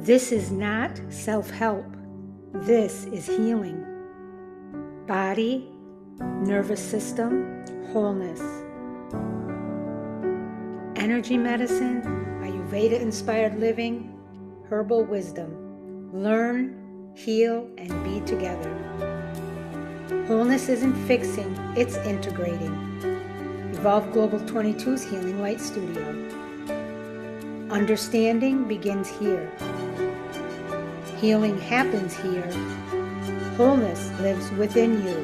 This is not self-help. This is healing. Body, nervous system, wholeness. Energy medicine, Ayurveda-inspired living, herbal wisdom. Learn, heal, and be together. Wholeness isn't fixing, it's integrating. Evolve Global 22's Healing Light Studio. Understanding begins here. Healing happens here. Wholeness lives within you.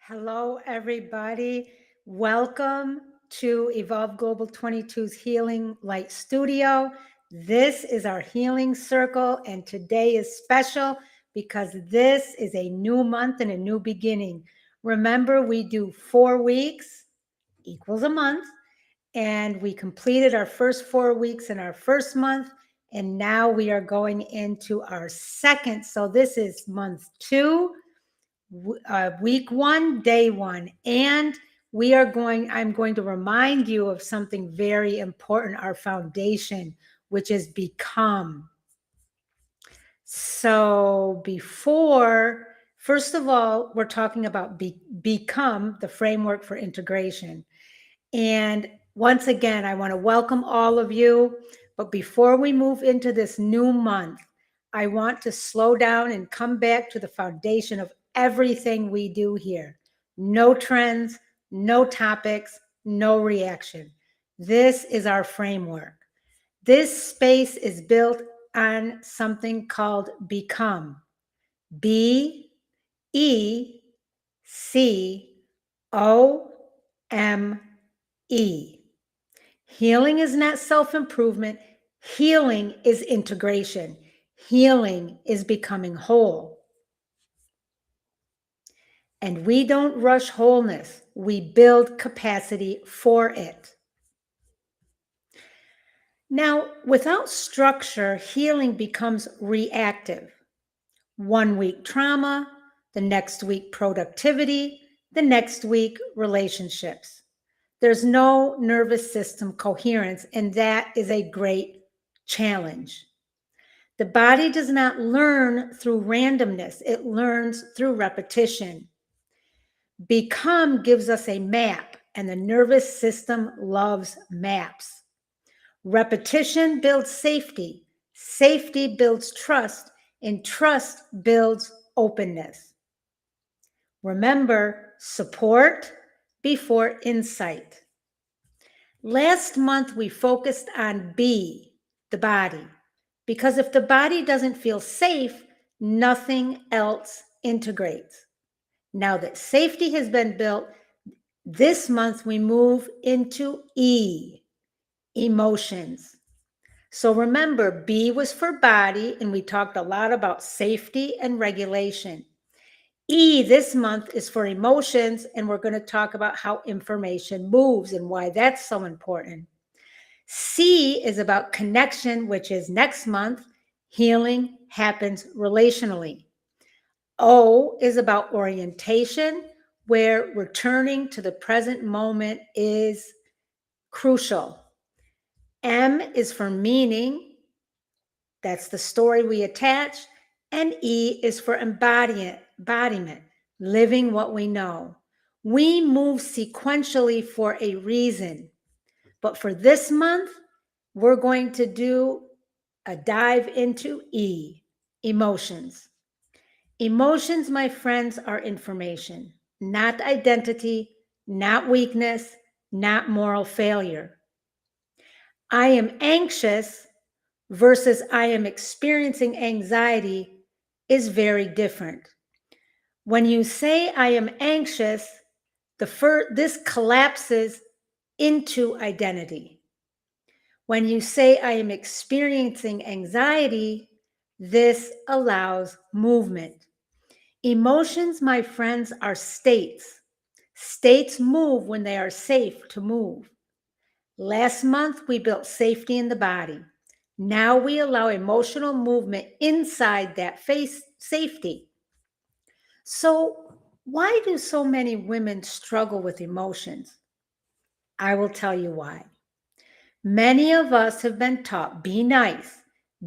Hello, everybody. Welcome to Evolve Global 22's Healing Light Studio. This is our healing circle, and today is special because this is a new month and a new beginning. Remember, we do 4 weeks equals a month, and we completed our first 4 weeks in our first month, and now we are going into our second. So this is month 2, week 1, day 1, and I'm going to remind you of something very important, our foundation, which is become. So first of all, we're talking about become, the framework for integration. And once again, I want to welcome all of you. But before we move into this new month, I want to slow down and come back to the foundation of everything we do here. No trends, no topics, no reaction. This is our framework. This space is built on something called become. B-E-C-O-M-E. Healing is not self-improvement. Healing is integration. Healing is becoming whole. And we don't rush wholeness. We build capacity for it. Now, without structure, healing becomes reactive. 1 week trauma, the next week productivity, the next week relationships. There's no nervous system coherence, and that is a great challenge. The body does not learn through randomness. It learns through repetition. Become gives us a map, and the nervous system loves maps. Repetition builds safety. Safety builds trust, and trust builds openness. Remember, support before insight. Last month, we focused on B, the body, because if the body doesn't feel safe, nothing else integrates. Now that safety has been built, this month we move into E, emotions. So remember, B was for body, and we talked a lot about safety and regulation. E this month is for emotions, and we're going to talk about how information moves and why that's so important. C is about connection, which is next month. Healing happens relationally. O is about orientation, where returning to the present moment is crucial. M is for meaning. That's the story we attach. And E is for embodiment, living what we know. We move sequentially for a reason. But for this month, we're going to do a dive into E, emotions. Emotions, my friends, are information, not identity, not weakness, not moral failure. I am anxious versus I am experiencing anxiety is very different. When you say I am anxious, this collapses into identity. When you say I am experiencing anxiety, this allows movement. Emotions, my friends, are states. States move when they are safe to move. Last month, we built safety in the body. Now we allow emotional movement inside that safety. So why do so many women struggle with emotions? I will tell you why. Many of us have been taught, be nice,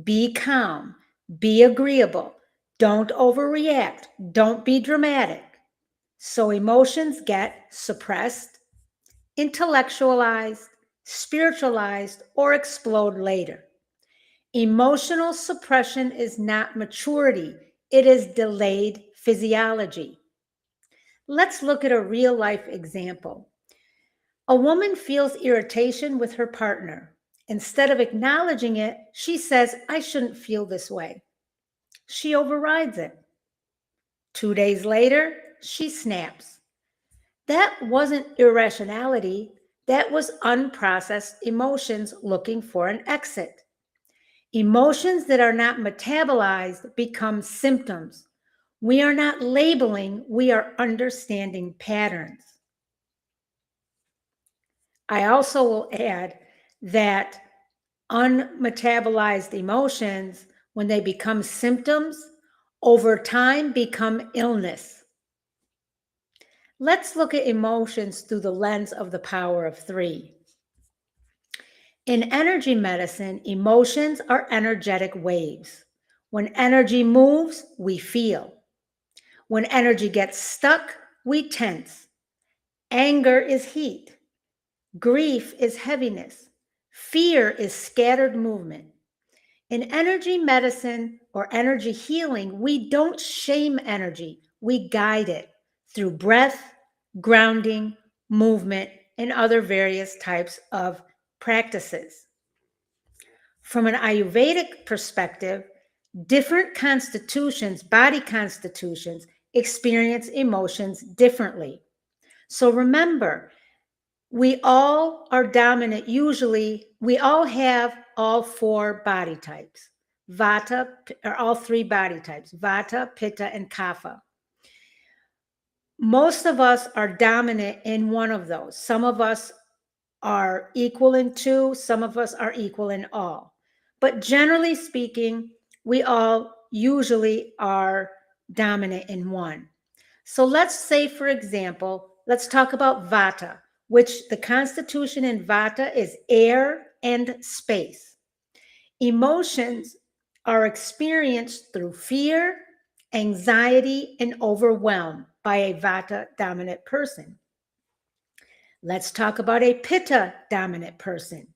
be calm, be agreeable, don't overreact, don't be dramatic. So emotions get suppressed, intellectualized, spiritualized, or explode later. Emotional suppression is not maturity, it is delayed physiology. Let's look at a real life example. A woman feels irritation with her partner. Instead of acknowledging it, she says, I shouldn't feel this way. She overrides it. 2 days later, she snaps. That wasn't irrationality, that was unprocessed emotions looking for an exit. Emotions that are not metabolized become symptoms. We are not labeling, we are understanding patterns. I also will add that unmetabolized emotions, when they become symptoms, over time become illness. Let's look at emotions through the lens of the power of 3. In energy medicine, emotions are energetic waves. When energy moves, we feel. When energy gets stuck, we tense. Anger is heat. Grief is heaviness. Fear is scattered movement. In energy medicine or energy healing, we don't shame energy, we guide it through breath, grounding, movement, and other various types of practices. From an Ayurvedic perspective, different constitutions, body constitutions, experience emotions differently. So remember, we all are dominant. Usually, we all have all 4 body types. Vata, or all 3 body types, Vata, Pitta, and Kapha. Most of us are dominant in one of those. Some of us are equal in 2, some of us are equal in all. But generally speaking, we all usually are dominant in one. So let's say, for example, let's talk about Vata, which the constitution in Vata is air and space. Emotions are experienced through fear, anxiety, and overwhelm by a Vata dominant person. Let's talk about a Pitta dominant person.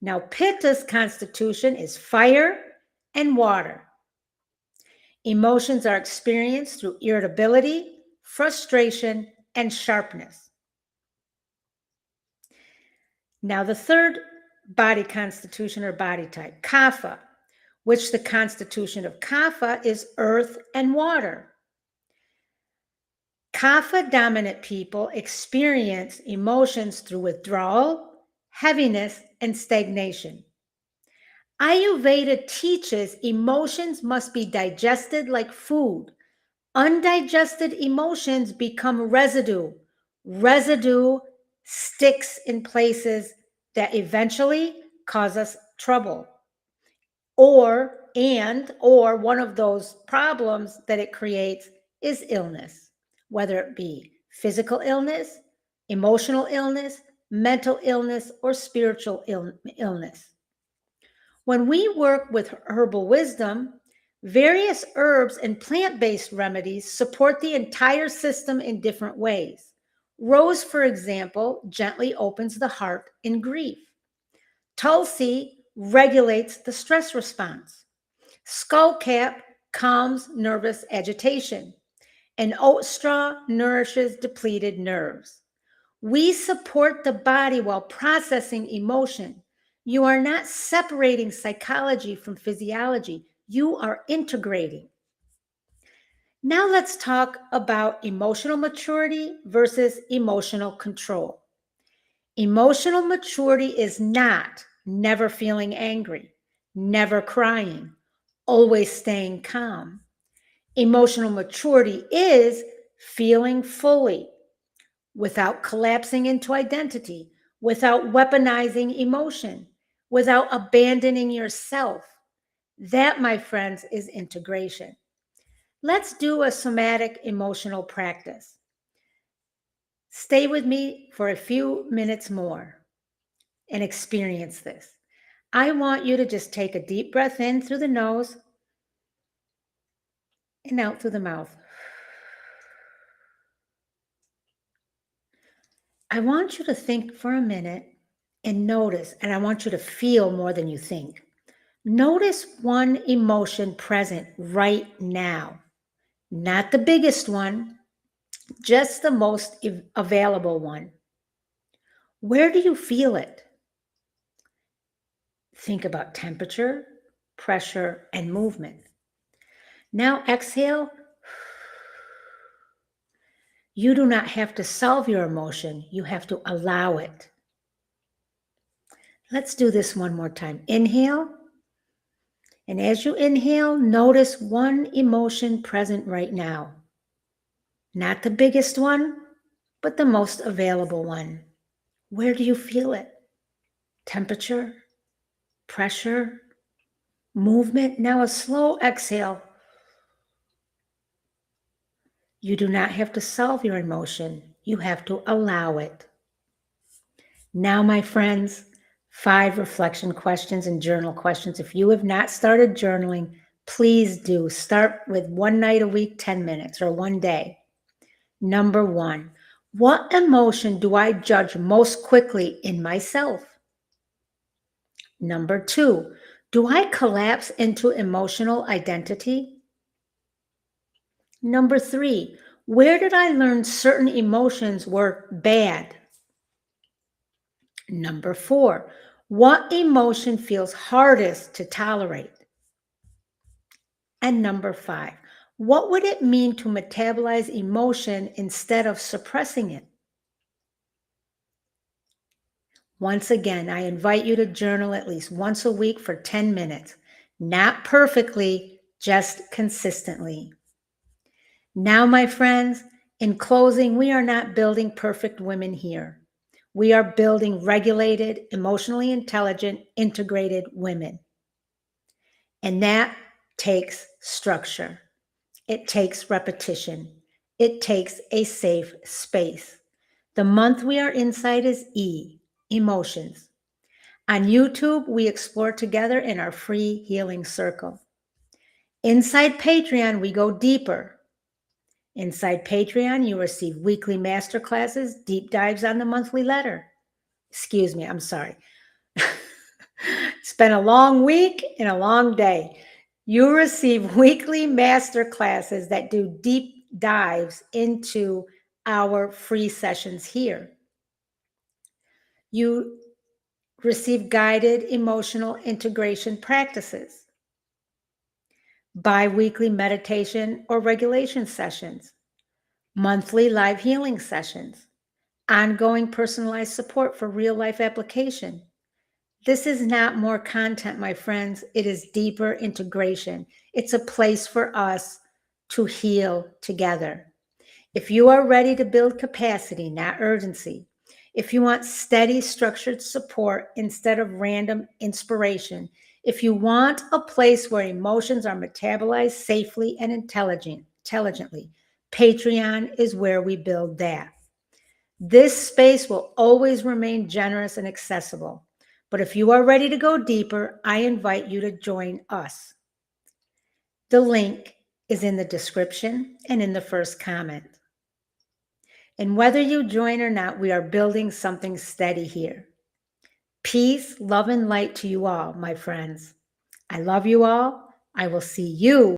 Now, Pitta's constitution is fire and water. Emotions are experienced through irritability, frustration, and sharpness. Now, the third body constitution or body type, Kapha, which the constitution of Kapha is earth and water. Kapha dominant people experience emotions through withdrawal, heaviness, and stagnation. Ayurveda teaches emotions must be digested like food. Undigested emotions become residue. Residue sticks in places that eventually cause us trouble. Or one of those problems that it creates is illness, whether it be physical illness, emotional illness, mental illness, or spiritual illness. When we work with herbal wisdom, various herbs and plant-based remedies support the entire system in different ways. Rose, for example, gently opens the heart in grief. Tulsi regulates the stress response. Skullcap calms nervous agitation. And oat straw nourishes depleted nerves. We support the body while processing emotion. You are not separating psychology from physiology. You are integrating. Now let's talk about emotional maturity versus emotional control. Emotional maturity is not never feeling angry, never crying, always staying calm. Emotional maturity is feeling fully, without collapsing into identity, without weaponizing emotion, without abandoning yourself. That, my friends, is integration. Let's do a somatic emotional practice. Stay with me for a few minutes more. and experience this. I want you to just take a deep breath in through the nose and out through the mouth. I want you to think for a minute and notice, and I want you to feel more than you think. Notice one emotion present right now, not the biggest one, just the most available one. Where do you feel it? Think about temperature, pressure, and movement. Now exhale. You do not have to solve your emotion. You have to allow it. Let's do this one more time. Inhale. And as you inhale, notice one emotion present right now. Not the biggest one, but the most available one. Where do you feel it? Temperature, pressure, movement. Now a slow exhale. You do not have to solve your emotion. You have to allow it. Now, my friends, 5 reflection questions and journal questions. If you have not started journaling, please do. Start with one night a week, 10 minutes, or one day. Number 1, what emotion do I judge most quickly in myself? Number 2, do I collapse into emotional identity? Number 3, where did I learn certain emotions were bad? Number 4, what emotion feels hardest to tolerate? And number 5, what would it mean to metabolize emotion instead of suppressing it? Once again, I invite you to journal at least once a week for 10 minutes. Not perfectly, just consistently. Now, my friends, in closing, we are not building perfect women here. We are building regulated, emotionally intelligent, integrated women. And that takes structure. It takes repetition. It takes a safe space. The month we are inside is E, emotions. On YouTube, we explore together in our free healing circle. Inside Patreon, we go deeper. Inside Patreon, you receive weekly masterclasses, deep dives on the monthly letter. Excuse me, I'm sorry. It's been a long week and a long day. You receive weekly master classes that do deep dives into our free sessions here. You receive guided emotional integration practices, bi-weekly meditation or regulation sessions, monthly live healing sessions, ongoing personalized support for real-life application. This is not more content, my friends. It is deeper integration. It's a place for us to heal together. If you are ready to build capacity, not urgency, if you want steady, structured support instead of random inspiration, if you want a place where emotions are metabolized safely and intelligently, Patreon is where we build that. This space will always remain generous and accessible. But if you are ready to go deeper, I invite you to join us. The link is in the description and in the first comment. And whether you join or not, we are building something steady here. Peace, love, and light to you all, my friends. I love you all. I will see you